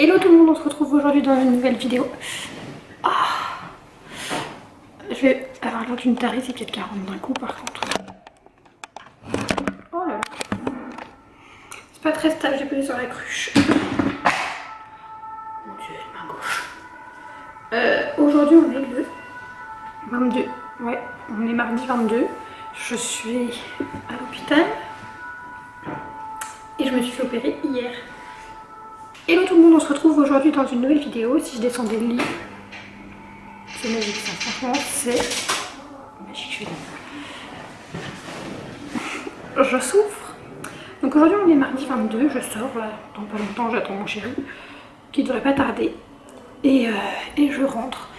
Hello tout le monde, on se retrouve aujourd'hui dans une nouvelle vidéo. Je vais avoir l'air d'une tarée, c'est peut-être 40 d'un coup par contre. Oh là là. C'est pas très stable, j'ai posé sur la cruche. Mon dieu, main gauche. Aujourd'hui on est le 22. Ouais, on est mardi 22. Je suis à l'hôpital. Et je me suis fait opérer hier. Hello tout le monde, on se retrouve aujourd'hui dans une nouvelle vidéo. Si je descendais le lit, c'est magique ça, franchement c'est magique, je suis là. Je souffre. Donc aujourd'hui on est mardi 22, je sors là, dans pas longtemps, j'attends mon chéri, qui devrait pas tarder. Et je rentre.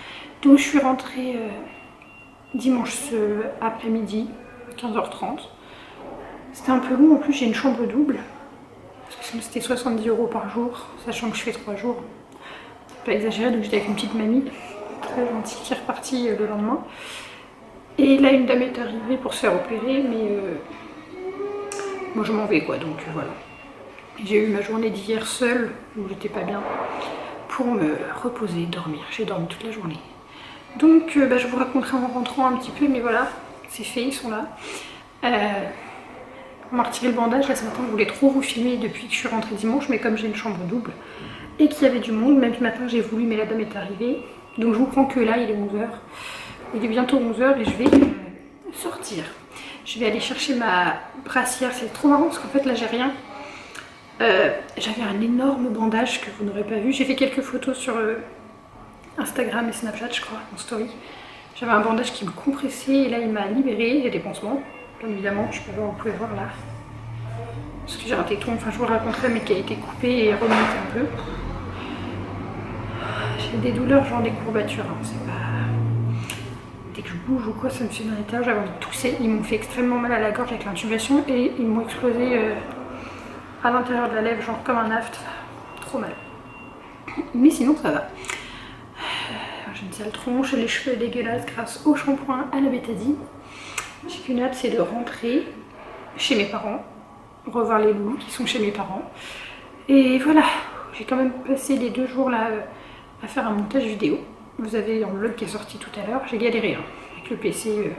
Donc je suis rentrée dimanche après-midi, 15h30. C'était un peu long, en plus j'ai une chambre double. C'était 70 € par jour, sachant que je fais 3 jours. Pas exagéré, donc j'étais avec une petite mamie, très gentille, qui est repartie le lendemain. Et là, une dame est arrivée pour se faire opérer, mais moi je m'en vais quoi, donc voilà. J'ai eu ma journée d'hier seule, où j'étais pas bien, pour me reposer, dormir. J'ai dormi toute la journée. Donc je vous raconterai en rentrant un petit peu, mais voilà, c'est fait, ils sont là. On m'a retiré le bandage, là ce matin je voulais trop vous filmer depuis que je suis rentrée dimanche, mais comme j'ai une chambre double et qu'il y avait du monde, même ce matin j'ai voulu mais la dame est arrivée. Donc je vous prends que là, il est 11h. Il est bientôt 11h et je vais sortir. Je vais aller chercher ma brassière, c'est trop marrant parce qu'en fait là j'ai rien. J'avais un énorme bandage que vous n'aurez pas vu. J'ai fait quelques photos sur Instagram et Snapchat je crois, en story. J'avais un bandage qui me compressait et là il m'a libéré, j'ai des pansements. Bien évidemment, je peux voir, vous pouvez voir là. Parce que j'ai un téton, enfin je vous raconterai, mais qui a été coupé et remonté un peu. J'ai des douleurs, genre des courbatures, hein. C'est pas... Dès que je bouge ou quoi, ça me fait dans l'intérieur, j'avais envie de tousser. Ils m'ont fait extrêmement mal à la gorge avec l'intubation et ils m'ont explosé à l'intérieur de la lèvre, genre comme un aft. Trop mal. Mais sinon, ça va. J'ai une sale tronche, les cheveux dégueulasses grâce au shampoing à la bétadine. J'ai qu'une hâte, c'est de rentrer chez mes parents, revoir les loulous qui sont chez mes parents. Et voilà, j'ai quand même passé les 2 jours là à faire un montage vidéo. Vous avez un vlog qui est sorti tout à l'heure, j'ai galéré hein, avec le PC,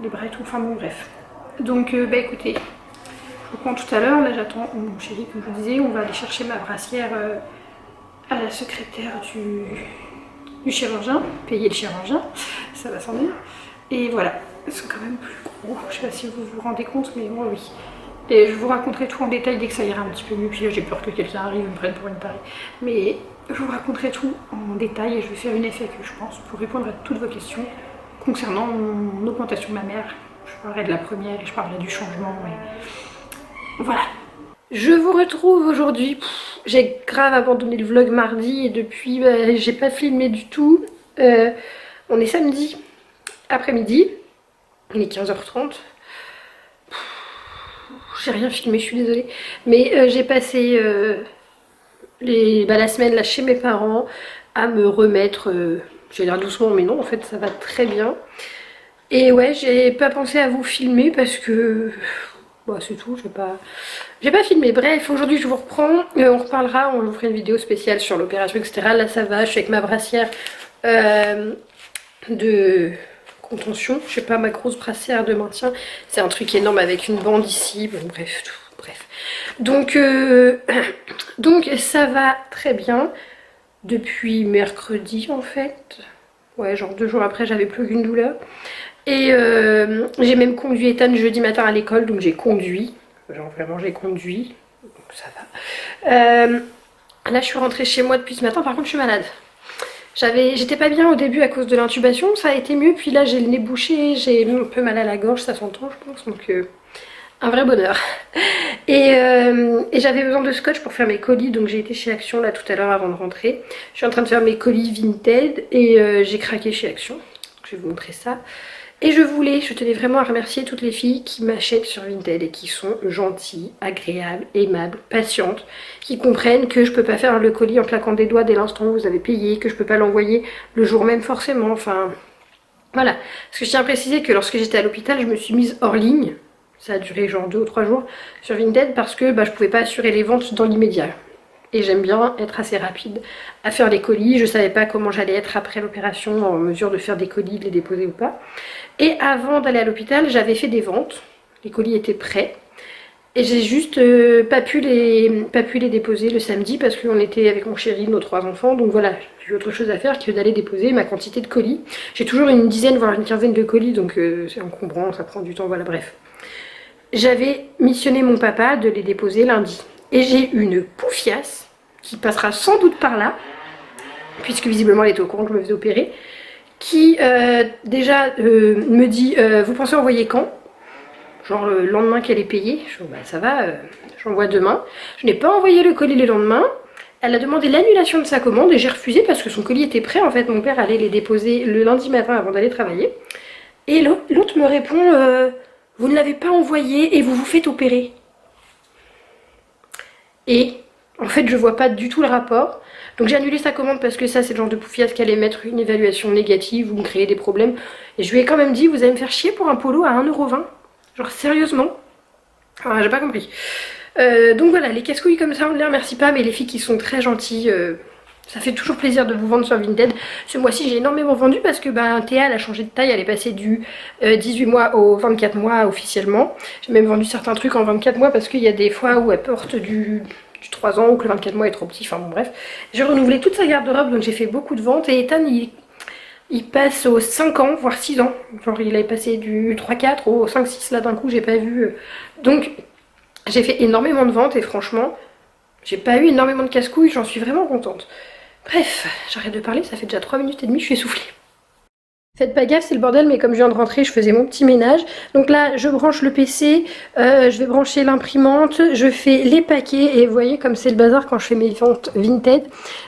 les bras et tout, enfin bon bref. Donc écoutez, je vous prends tout à l'heure, là j'attends mon chéri comme je vous disais, on va aller chercher ma brassière à la secrétaire du chirurgien, payer le chirurgien, ça va sans dire. Et voilà. Ils sont quand même plus gros, je sais pas si vous vous rendez compte, mais moi oui. Et je vous raconterai tout en détail dès que ça ira un petit peu mieux, puis là j'ai peur que quelqu'un arrive et me prenne pour une tarée. Mais je vous raconterai tout en détail et je vais faire une FAQ je pense, pour répondre à toutes vos questions concernant mon augmentation de ma mère. Je parlerai de la première et je parlerai du changement, et voilà. Je vous retrouve aujourd'hui, j'ai grave abandonné le vlog mardi et depuis j'ai pas filmé du tout. On est samedi après-midi. Il est 15h30. J'ai rien filmé, je suis désolée. Mais j'ai passé la semaine là chez mes parents à me remettre. J'ai l'air doucement, mais non, en fait ça va très bien. Et ouais, j'ai pas pensé à vous filmer parce que... Bon, c'est tout, j'ai pas filmé. Bref, aujourd'hui je vous reprends. On reparlera, on vous fera une vidéo spéciale sur l'opération, etc. Là ça va, je suis avec ma brassière de... contention, je sais pas, ma grosse brassière de maintien, c'est un truc énorme avec une bande ici, bon, bref, bref. Donc ça va très bien depuis mercredi en fait, ouais, genre 2 jours après j'avais plus aucune douleur. Et j'ai même conduit Ethan jeudi matin à l'école, donc j'ai conduit, genre vraiment j'ai conduit, donc ça va. Là je suis rentrée chez moi depuis ce matin, par contre je suis malade. J'étais pas bien au début à cause de l'intubation, ça a été mieux, puis là j'ai le nez bouché, j'ai un peu mal à la gorge, ça s'entend je pense, donc un vrai bonheur. Et j'avais besoin de scotch pour faire mes colis, donc j'ai été chez Action là tout à l'heure avant de rentrer. Je suis en train de faire mes colis Vinted et j'ai craqué chez Action, je vais vous montrer ça. Et je tenais vraiment à remercier toutes les filles qui m'achètent sur Vinted et qui sont gentilles, agréables, aimables, patientes, qui comprennent que je peux pas faire le colis en claquant des doigts dès l'instant où vous avez payé, que je peux pas l'envoyer le jour même forcément, enfin voilà. Parce que je tiens à préciser que lorsque j'étais à l'hôpital, je me suis mise hors ligne, ça a duré genre 2 ou 3 jours sur Vinted parce que je pouvais pas assurer les ventes dans l'immédiat. et j'aime bien être assez rapide à faire les colis. Je savais pas comment j'allais être après l'opération, en mesure de faire des colis, de les déposer ou pas. Et avant d'aller à l'hôpital, j'avais fait des ventes, les colis étaient prêts. Et j'ai juste pas pu les déposer le samedi parce qu'on était avec mon chéri, nos 3 enfants. Donc voilà, j'ai eu autre chose à faire que d'aller déposer ma quantité de colis. J'ai toujours une dizaine voire une quinzaine de colis, donc c'est encombrant, ça prend du temps, voilà, bref. J'avais missionné mon papa de les déposer lundi. Et j'ai une poufiasse qui passera sans doute par là, puisque visiblement elle était au courant que je me faisais opérer, qui déjà me dit vous pensez envoyer quand? Genre le lendemain qu'elle est payée. Je dis bah ça va, j'envoie demain. Je n'ai pas envoyé le colis le lendemain. Elle a demandé l'annulation de sa commande et j'ai refusé parce que son colis était prêt. En fait, mon père allait les déposer le lundi matin avant d'aller travailler. Et l'autre me répond vous ne l'avez pas envoyé et vous vous faites opérer. Et en fait, je vois pas du tout le rapport. Donc j'ai annulé sa commande parce que ça, c'est le genre de poufiasse qui allait mettre une évaluation négative ou me créer des problèmes. Et je lui ai quand même dit vous allez me faire chier pour un polo à 1,20 €. Genre sérieusement. J'ai pas compris. Donc voilà, les casse-couilles comme ça on ne les remercie pas, mais les filles qui sont très gentilles, ça fait toujours plaisir de vous vendre sur Vinted. Ce mois-ci j'ai énormément vendu parce que Théa elle a changé de taille, elle est passée du 18 mois au 24 mois officiellement. J'ai même vendu certains trucs en 24 mois parce qu'il y a des fois où elle porte du 3 ans ou que le 24 mois est trop petit, enfin bon bref. J'ai renouvelé toute sa garde-robe donc j'ai fait beaucoup de ventes et Ethan il passe aux 5 ans, voire 6 ans. Genre il est passé du 3-4 au 5-6 là d'un coup, j'ai pas vu. Donc j'ai fait énormément de ventes et franchement, j'ai pas eu énormément de casse-couilles, j'en suis vraiment contente. Bref, j'arrête de parler, ça fait déjà 3 minutes et demie, je suis essoufflée. Faites pas gaffe, c'est le bordel, mais comme je viens de rentrer, je faisais mon petit ménage. Donc là, je branche le PC, je vais brancher l'imprimante, je fais les paquets, et vous voyez comme c'est le bazar quand je fais mes ventes Vinted.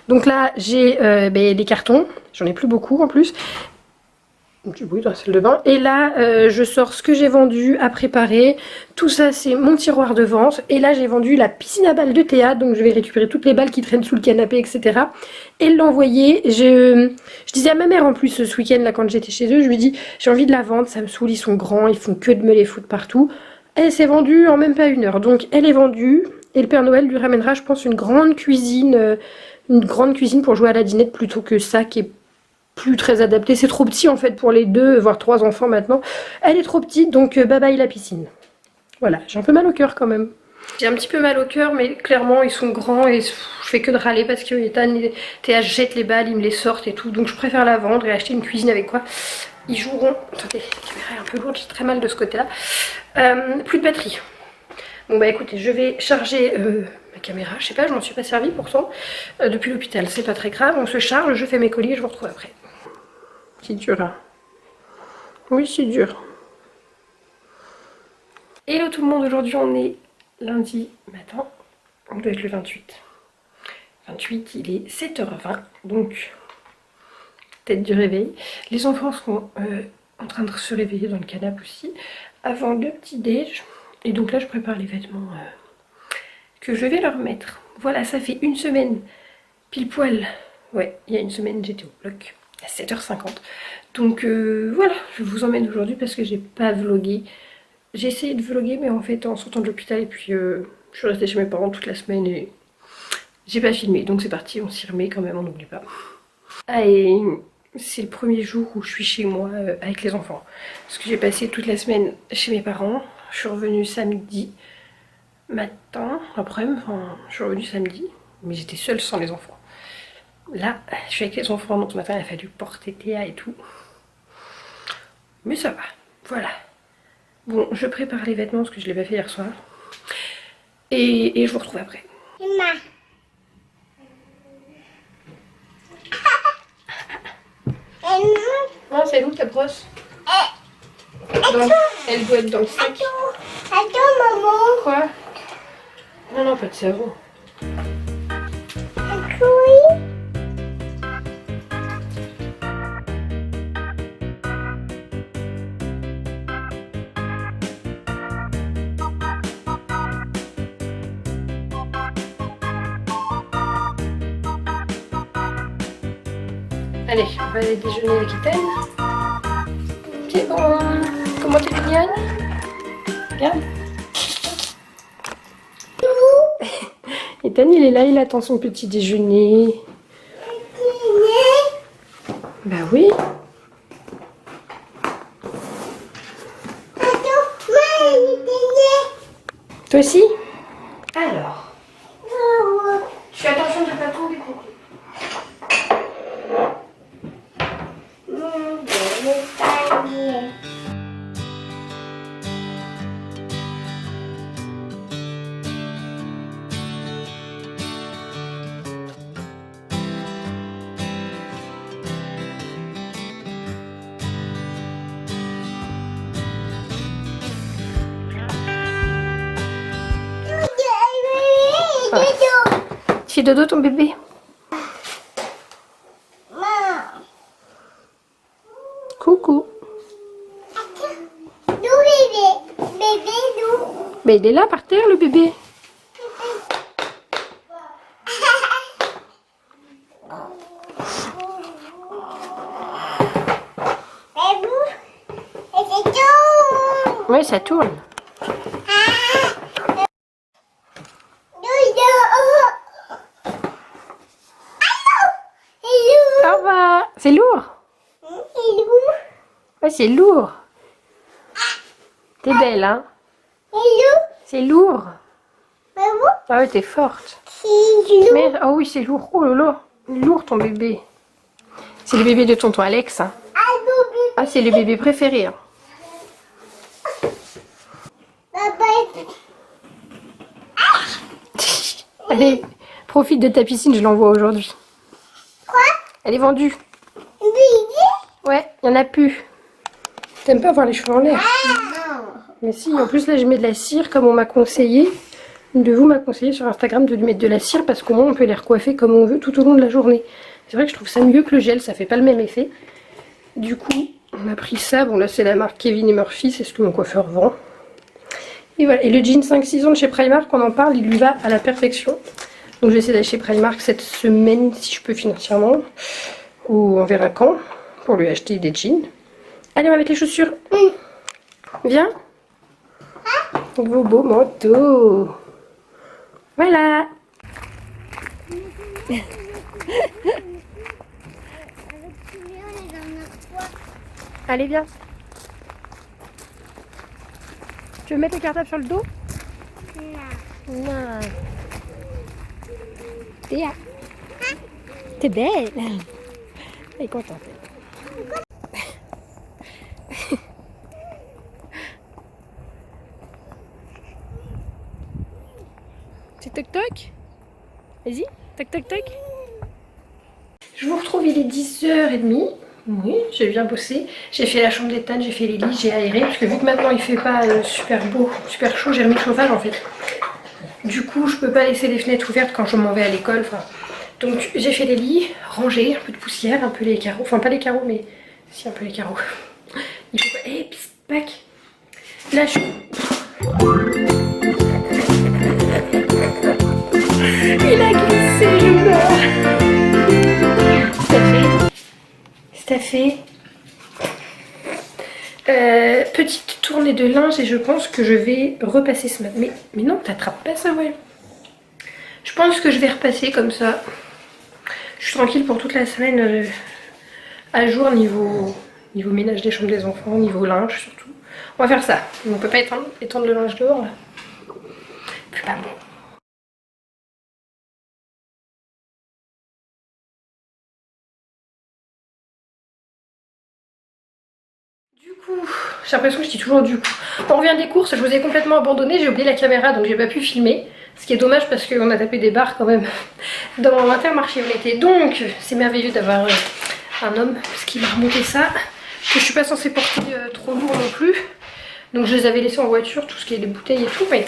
Donc là, j'ai les cartons, j'en ai plus beaucoup en plus. Du bruit dans la salle de bain. Et là, je sors ce que j'ai vendu à préparer. Tout ça, c'est mon tiroir de vente. Et là, j'ai vendu la piscine à balles de Théa. Donc, je vais récupérer toutes les balles qui traînent sous le canapé, etc. Et l'envoyer. Je disais à ma mère en plus ce week-end, là, quand j'étais chez eux, je lui dis j'ai envie de la vendre. Ça me saoule, ils sont grands. Ils font que de me les foutre partout. Elle s'est vendue en même pas 1 heure. Donc, elle est vendue. Et le Père Noël lui ramènera, je pense, une grande cuisine pour jouer à la dinette plutôt que ça qui est plus très adapté, c'est trop petit en fait pour les 2 voire 3 enfants maintenant. Elle est trop petite donc bye bye la piscine. Voilà, j'ai un peu mal au cœur quand même. J'ai un petit peu mal au cœur mais clairement ils sont grands et je fais que de râler parce que Ethan et Théa jettent les balles, ils me les sortent et tout, donc je préfère la vendre et acheter une cuisine avec quoi ils joueront. Attendez, la caméra est un peu lourde, j'ai très mal de ce côté là. Plus de batterie. Bon bah écoutez, je vais charger ma caméra, je sais pas, je m'en suis pas servi pourtant depuis l'hôpital, c'est pas très grave, on se charge, je fais mes colis et je vous retrouve après. C'est dur hein. Oui c'est dur. Hello tout le monde, aujourd'hui on est lundi matin, on doit être le 28. 28, il est 7h20, donc tête du réveil. Les enfants sont en train de se réveiller dans le canapé aussi, avant le petit déj. Et donc là je prépare les vêtements que je vais leur mettre. Voilà, ça fait 1 semaine, pile poil. Ouais, il y a 1 semaine j'étais au bloc à 7h50. Donc voilà, je vous emmène aujourd'hui parce que j'ai pas vlogué. J'ai essayé de vloguer mais en fait en sortant de l'hôpital et puis je suis restée chez mes parents toute la semaine et j'ai pas filmé. Donc c'est parti, on s'y remet quand même, on n'oublie pas. Ah et c'est le premier jour où je suis chez moi avec les enfants. Parce que j'ai passé toute la semaine chez mes parents. Je suis revenue samedi matin, après-midi, enfin, je suis revenue samedi, mais j'étais seule sans les enfants. Là, je suis avec les enfants, donc ce matin il a fallu porter Théa et tout. Mais ça va, voilà. Bon, je prépare les vêtements parce que je l'ai pas fait hier soir. Et je vous retrouve après. Oh, c'est où ta brosse? Elle doit être dans le sac. Attends, maman. Quoi? Non, pas de savon. Oui. Allez, on va aller déjeuner avec Ethan. C'est bon. Comment t'es mignonne? Regarde. Et Ethan il est là, il attend son petit déjeuner. Bah oui. Toi aussi? Alors. Tu fais attention de ne pas tout découper. Tu fais dodo ton bébé? Coucou. Mais il est là par terre le bébé. Oui, ça tourne. Ça va. C'est lourd. Ouais, c'est lourd. T'es belle, hein? C'est lourd. Ah ouais, t'es forte. Mais, oh oui, c'est lourd. Oh là là. Lourd ton bébé. C'est le bébé de tonton Alex. Hein. Ah, c'est le bébé préféré. Hein. Allez, profite de ta piscine, je l'envoie aujourd'hui. Quoi? Elle est vendue. Ouais, il n'y en a plus. T'aimes pas avoir les cheveux en l'air? Mais si, en plus là je mets de la cire comme on m'a conseillé. Une de vous m'a conseillé sur Instagram de lui mettre de la cire parce qu'au moins on peut les recoiffer comme on veut tout au long de la journée. C'est vrai que je trouve ça mieux que le gel, ça fait pas le même effet. Du coup, on a pris ça. Bon là c'est la marque Kevin et Murphy, c'est ce que mon coiffeur vend. Et voilà, et le jean 5-6 ans de chez Primark, on en parle, il lui va à la perfection. Donc je vais essayer d'aller chez Primark cette semaine si je peux financièrement. Ou on verra quand, pour lui acheter des jeans. Allez, on va mettre les chaussures. Viens. Vos beaux manteaux. Voilà. Allez, viens. Tu veux mettre le cartable sur le dos? Non. Théa. T'es belle. Elle est contente. C'est toc toc. Vas-y, toc toc toc. Je vous retrouve, il est 10h30. Oui, j'ai bien bossé. J'ai fait la chambre d'Ethan, j'ai fait les lits, j'ai aéré. Parce que vu que maintenant il fait pas super beau, super chaud, j'ai remis le chauffage en fait. Du coup, je peux pas laisser les fenêtres ouvertes quand je m'en vais à l'école. Enfin, donc j'ai fait les lits, rangé, un peu de poussière, un peu les carreaux. Enfin, pas les carreaux, mais si, un peu les carreaux. Il faut pas... Eh, psst, bac. Là, je... Il a glissé, je meurs. C'est à fait. Petite tournée de linge et je pense que je vais repasser ce matin. Mais non, t'attrapes pas ça, ouais. Je pense que je vais repasser comme ça. Je suis tranquille pour toute la semaine à jour niveau ménage des chambres des enfants, niveau linge surtout. On va faire ça. On peut pas étendre le linge dehors là. Puis pas bon. J'ai l'impression que je dis toujours du coup. On revient des courses, je vous ai complètement abandonné, j'ai oublié la caméra donc j'ai pas pu filmer. Ce qui est dommage parce qu'on a tapé des barres quand même dans l'Intermarché où on était. Donc c'est merveilleux d'avoir un homme parce qu'il m'a remonté ça. Que je suis pas censée porter trop lourd non plus. Donc je les avais laissés en voiture, tout ce qui est des bouteilles et tout. Mais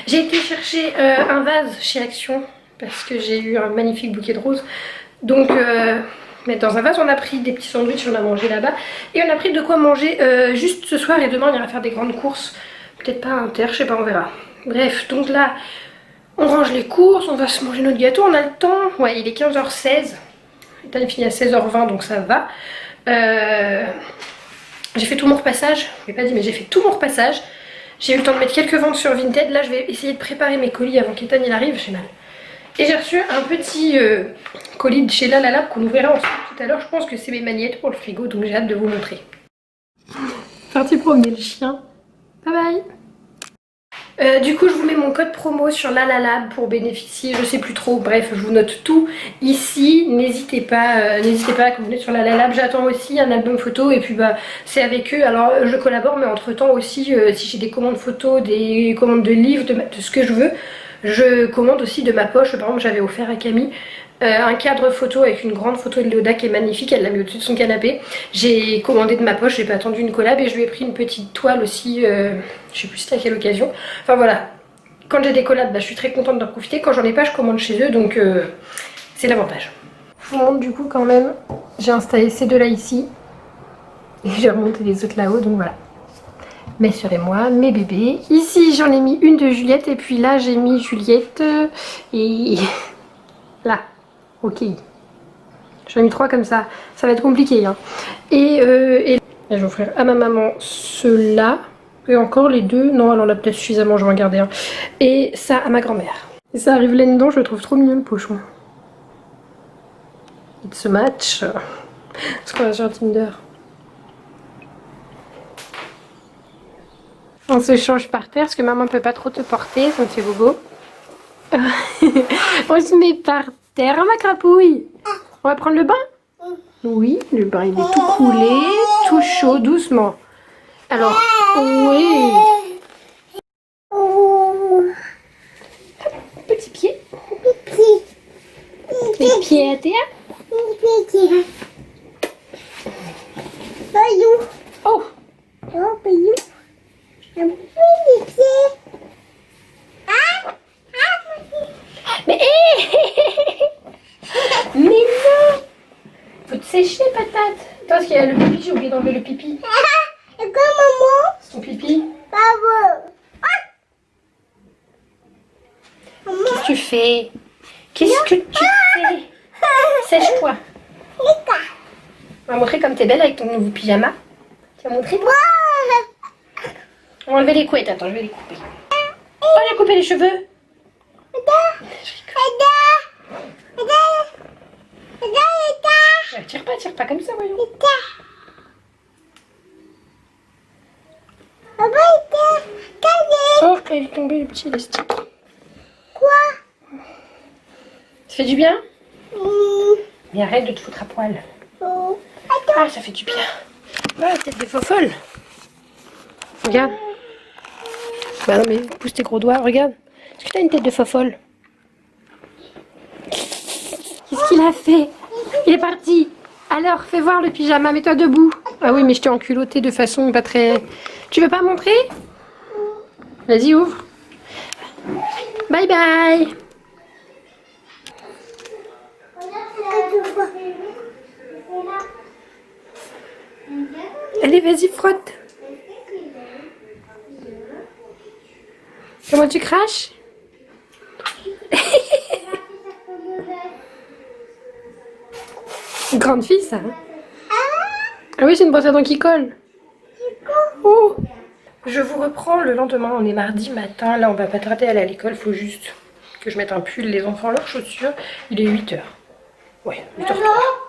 j'ai été chercher un vase chez Action parce que j'ai eu un magnifique bouquet de roses. Donc... mettre dans un vase, on a pris des petits sandwichs, on a mangé là-bas. Et on a pris de quoi manger juste ce soir et demain on ira faire des grandes courses. Peut-être pas à Inter, je sais pas, on verra. Bref, donc là, on range les courses, on va se manger notre gâteau, on a le temps. Ouais, il est 15h16. Il finit à 16h20 donc ça va. J'ai fait tout mon repassage, je l'ai pas dit mais j'ai fait tout mon repassage. J'ai eu le temps de mettre quelques ventes sur Vinted. Là je vais essayer de préparer mes colis avant qu'Ethan il arrive, j'ai mal. Et j'ai reçu un petit colis de chez La La Lab qu'on ouvrira ensemble tout à l'heure. Je pense que c'est mes magnettes pour le frigo, donc j'ai hâte de vous montrer. Parti promener le chien. Bye bye. Du coup je vous mets mon code promo sur La La Lab pour bénéficier, je sais plus trop, bref je vous note tout ici, n'hésitez pas quand vous venez sur La La Lab. J'attends aussi un album photo et puis bah c'est avec eux, alors je collabore mais entre temps aussi si j'ai des commandes photos, des commandes de livres, de ce que je veux, je commande aussi de ma poche. Par exemple j'avais offert à Camille un cadre photo avec une grande photo de Léoda qui est magnifique, elle l'a mis au-dessus de son canapé. J'ai commandé de ma poche, j'ai pas attendu une collab et je lui ai pris une petite toile aussi, je sais plus c'était à quelle occasion. Enfin voilà, quand j'ai des collabs, bah, je suis très contente d'en profiter. Quand j'en ai pas, je commande chez eux, donc c'est l'avantage. Je vous montre du coup quand même, j'ai installé ces deux là ici et j'ai remonté les autres là-haut, donc voilà. Mes soeurs et moi, mes bébés. Ici j'en ai mis une de Juliette et puis là j'ai mis Juliette et là. Ok, j'en ai mis 3 comme ça va être compliqué hein. Et je vais offrir à ma maman ceux-là. Et encore les deux, non elle en a peut-être suffisamment, je vais en garder un. Et ça à ma grand-mère. Et ça arrive là-dedans, je le trouve trop mignon le pochon. It's a match. Parce qu'on va sur Tinder. On se change par terre parce que maman peut pas trop te porter, ça me fait bobo. On se met par terre, ma crapouille. On va prendre le bain? Oui, le bain il est tout coulé, tout chaud, doucement. Alors, oui. Petit pied. Les pieds à terre. Oh. Mais mais non! Faut te sécher, patate. Attends, parce qu'il y a le pipi, j'ai oublié d'enlever le pipi. Et quoi, maman? C'est ton pipi. Qu'est-ce que tu fais? Qu'est-ce que tu fais? Sèche-toi. On va montrer comme t'es belle avec ton nouveau pyjama. Tu vas montrer? On va enlever les couettes. Attends, je vais les couper. Oh, j'ai coupé les cheveux. Tire pas comme ça, voyons. Oh, il est tombé le petit élastique. Quoi? Ça fait du bien? Mais arrête de te foutre à poil. Ah, ça fait du bien. Ah, la tête de fofolle. Regarde. Bah non, mais pousse tes gros doigts, regarde. Est-ce que t'as une tête de fofolle? Qu'est-ce qu'il a fait? Il est parti. Alors, fais voir le pyjama, mets-toi debout. Ah oui, mais je t'ai enculotté de façon pas très... Tu veux pas montrer? Vas-y, ouvre. Bye bye. Allez, vas-y, frotte. Comment tu craches? Une grande fille, ça. Ah oui, c'est une brosse à dents qui colle. Oh. Je vous reprends le lendemain, on est mardi matin. Là, on va pas tarder à aller à l'école. Faut juste que je mette un pull, les enfants, leurs chaussures. Il est 8h. Ouais, 8h03.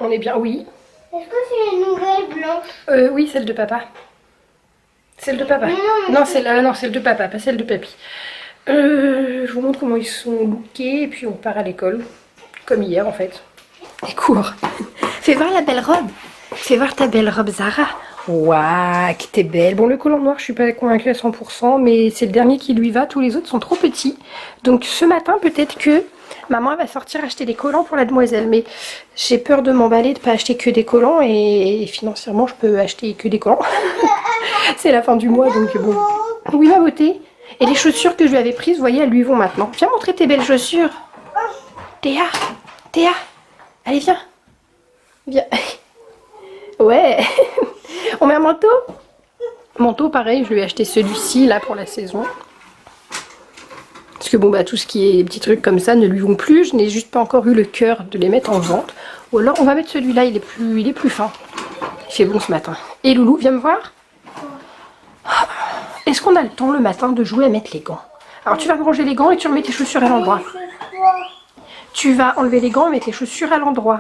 On est bien, oui. Est-ce que c'est une nouvelle blanche? Oui, celle de papa. Celle de papa. Non, celle de papa, pas celle de papy. Je vous montre comment ils sont lookés et puis on part à l'école. Comme hier, en fait. Et cours. Fais voir la belle robe. Fais voir ta belle robe, Zara. Waouh, que t'es belle. Bon, le collant noir, je suis pas convaincue à 100%, mais c'est le dernier qui lui va. Tous les autres sont trop petits. Donc ce matin, peut-être que maman va sortir acheter des collants pour la demoiselle. Mais j'ai peur de m'emballer, de pas acheter que des collants. Et financièrement, je peux acheter que des collants. C'est la fin du mois, donc bon. Oui, ma beauté. Et les chaussures que je lui avais prises, vous voyez, elles lui vont maintenant. Viens montrer tes belles chaussures. Théa, Théa. Allez, viens. Viens. Ouais. On met un manteau? Manteau, pareil, je lui ai acheté celui-ci, là, pour la saison. Parce que bon, bah, tout ce qui est petits trucs comme ça ne lui vont plus. Je n'ai juste pas encore eu le cœur de les mettre en vente. Ou alors, on va mettre celui-là, il est plus fin. Il fait bon ce matin. Et Loulou, viens me voir. Est-ce qu'on a le temps le matin de jouer à mettre les gants? Alors, tu vas ranger les gants et tu remets tes chaussures à l'endroit. Tu vas enlever les gants et mettre les chaussures à l'endroit.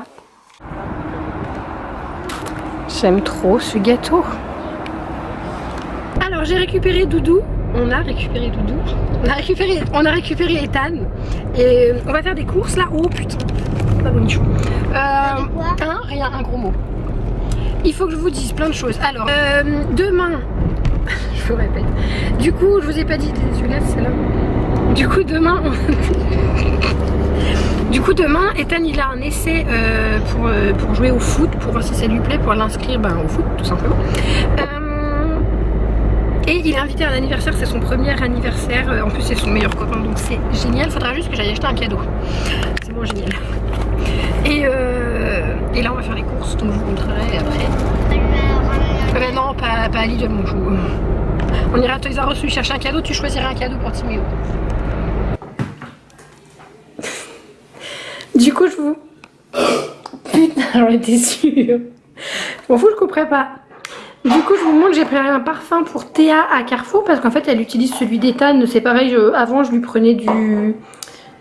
J'aime trop ce gâteau. Alors j'ai récupéré Doudou. On a récupéré Doudou. On a récupéré Ethan. Et on va faire des courses là. Oh putain. Pas bonichon. Rien, un gros mot. Il faut que je vous dise plein de choses. Alors, demain, je vous répète. Du coup, je vous ai pas dit des yeux là, c'est là. Du coup, demain, Ethan il a un essai pour jouer au foot, pour voir si ça lui plaît, pour l'inscrire au foot, tout simplement. Et il est invité à un anniversaire, c'est son premier anniversaire. En plus, c'est son meilleur copain, donc c'est génial. Faudra juste que j'aille acheter un cadeau. C'est bon, génial. Et là, on va faire les courses, donc je vous montrerai après. Non, pas à Lidl, mon chou. On ira à Toys R Us lui chercher un cadeau, tu choisiras un cadeau pour Timéo. Du coup, je vous... Putain, j'en étais sûre. Je m'en fous, je couperai pas. Du coup, je vous montre, j'ai pris un parfum pour Théa à Carrefour parce qu'en fait, elle utilise celui d'Ethan. C'est pareil, avant, je lui prenais du...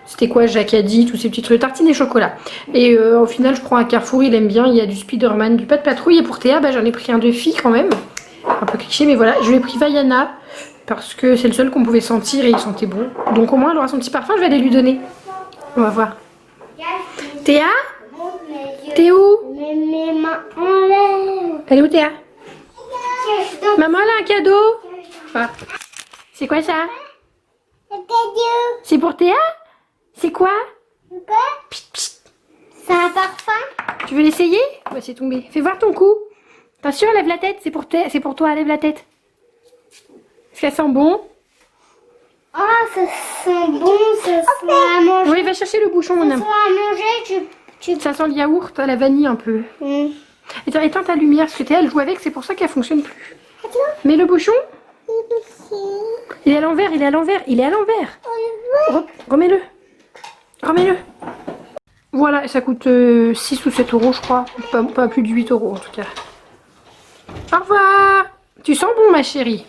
C'était quoi, Jacadi, tous ces petits trucs, tartines et chocolat. Et au final, je prends à Carrefour, il aime bien. Il y a du Spider-Man, du pas de patrouille. Et pour Théa, j'en ai pris un de fille quand même. Un peu cliché, mais voilà. Je lui ai pris Vaiana parce que c'est le seul qu'on pouvait sentir et il sentait bon. Donc au moins, elle aura son petit parfum, je vais aller lui donner. On va voir. Théa? T'es où? Elle est où, Théa? Maman, elle a un cadeau. Ah. C'est quoi ça? C'est pour Théa? C'est quoi? C'est un parfum? Tu veux l'essayer? Bah, c'est tombé. Fais voir ton cou. Attention, lève la tête. C'est pour toi, lève la tête. Est-ce qu'elle sent bon? Ah, ça sent bon, ça sent à manger. Oui, va chercher le bouchon, mon Ça âme. sent à manger, Ça sent le yaourt, la vanille un peu. Éteins ta lumière, parce que Théa, elle joue avec, c'est pour ça qu'elle fonctionne plus. Mets le bouchon. Il est à l'envers, il est à l'envers, il est à l'envers. Remets-le. Remets-le. Voilà, ça coûte 6 ou 7 euros, je crois. Pas plus de 8 euros en tout cas. Au revoir. Tu sens bon, ma chérie?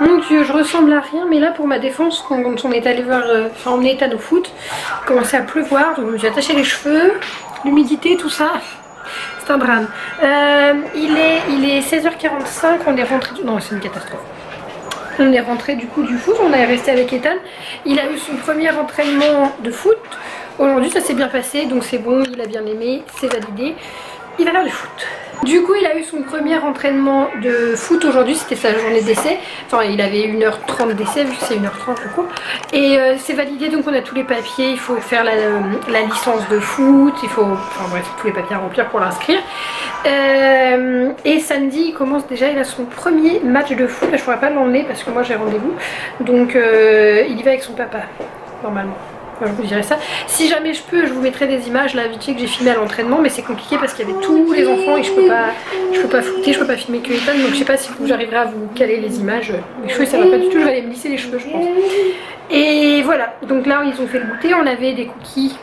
Mon Dieu, je ressemble à rien, mais là pour ma défense, quand on est allé voir, emmener Ethan au foot, il commençait à pleuvoir, donc je me suis attaché les cheveux, l'humidité, tout ça. C'est un drame. Il est 16h45, on est rentré. Non, c'est une catastrophe. On est rentré du coup du foot, on est resté avec Ethan. Il a eu son premier entraînement de foot. Aujourd'hui, ça s'est bien passé, donc c'est bon, il a bien aimé, c'est validé. Il va faire du foot. Du coup, il a eu son premier entraînement de foot aujourd'hui, c'était sa journée d'essai. Enfin, il avait 1h30 d'essai, vu que c'est 1h30 le cours. Et c'est validé, donc on a tous les papiers. Il faut faire la licence de foot, il faut... Enfin bref, tous les papiers à remplir pour l'inscrire. Et samedi, il commence déjà, il a son premier match de foot. Là, je ne pourrais pas l'emmener parce que moi j'ai rendez-vous. Donc, il y va avec son papa, normalement. Enfin, je vous dirai ça. Si jamais je peux, je vous mettrai des images là vite fait que j'ai filmé à l'entraînement, mais c'est compliqué parce qu'il y avait tous les enfants et je peux pas flouter, je peux pas filmer que Ethan, donc je sais pas si j'arriverai à vous caler les images. Les cheveux ça va pas du tout, je vais aller me lisser les cheveux je pense. Et voilà, donc là ils ont fait le goûter, on avait des cookies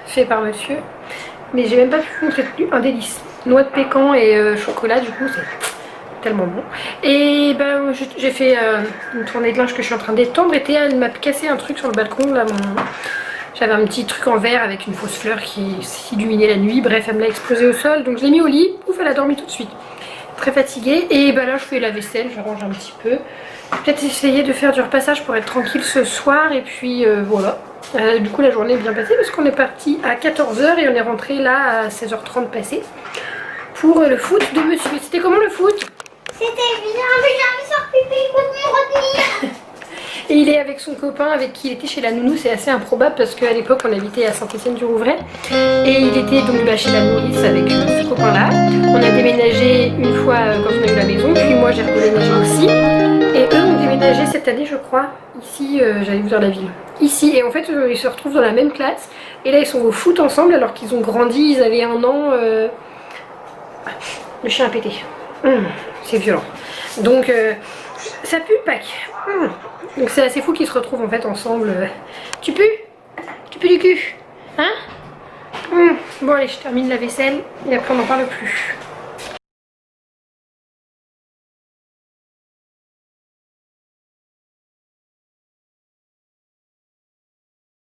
faits par monsieur, mais j'ai même pas pu vous montrer un délice. Noix de pécan et chocolat, du coup c'est tellement bon. Et ben j'ai fait une tournée de linge que je suis en train d'étendre et Théa elle m'a cassé un truc sur le balcon là, j'avais un petit truc en verre avec une fausse fleur qui s'illuminait la nuit, bref elle me l'a explosé au sol, donc je l'ai mis au lit, ouf elle a dormi tout de suite. Très fatiguée, et ben là je fais la vaisselle, je range un petit peu. Peut-être essayer de faire du repassage pour être tranquille ce soir et puis voilà. Du coup la journée est bien passée parce qu'on est parti à 14 h et on est rentré là à 16h30 passé pour le foot de monsieur. C'était comment le foot? C'était bien, mais j'ai envie de faire pipi pour me retenir. Et il est avec son copain avec qui il était chez la nounou, c'est assez improbable parce qu'à l'époque on habitait à Saint-Étienne-du-Rouvray et il était donc chez la nourrice avec ce copain là. On a déménagé une fois quand on a eu la maison, puis moi j'ai redéménagé aussi et eux ont déménagé cette année je crois, ici, j'allais vous dire la ville, ici, et en fait ils se retrouvent dans la même classe et là ils sont au foot ensemble alors qu'ils ont grandi, ils avaient 1 an. Le chien a pété. C'est violent. Donc ça pue Pâques. Donc c'est assez fou qu'ils se retrouvent en fait ensemble. Tu pues? Tu pues du cul? Hein? Bon allez, je termine la vaisselle et après on n'en parle plus.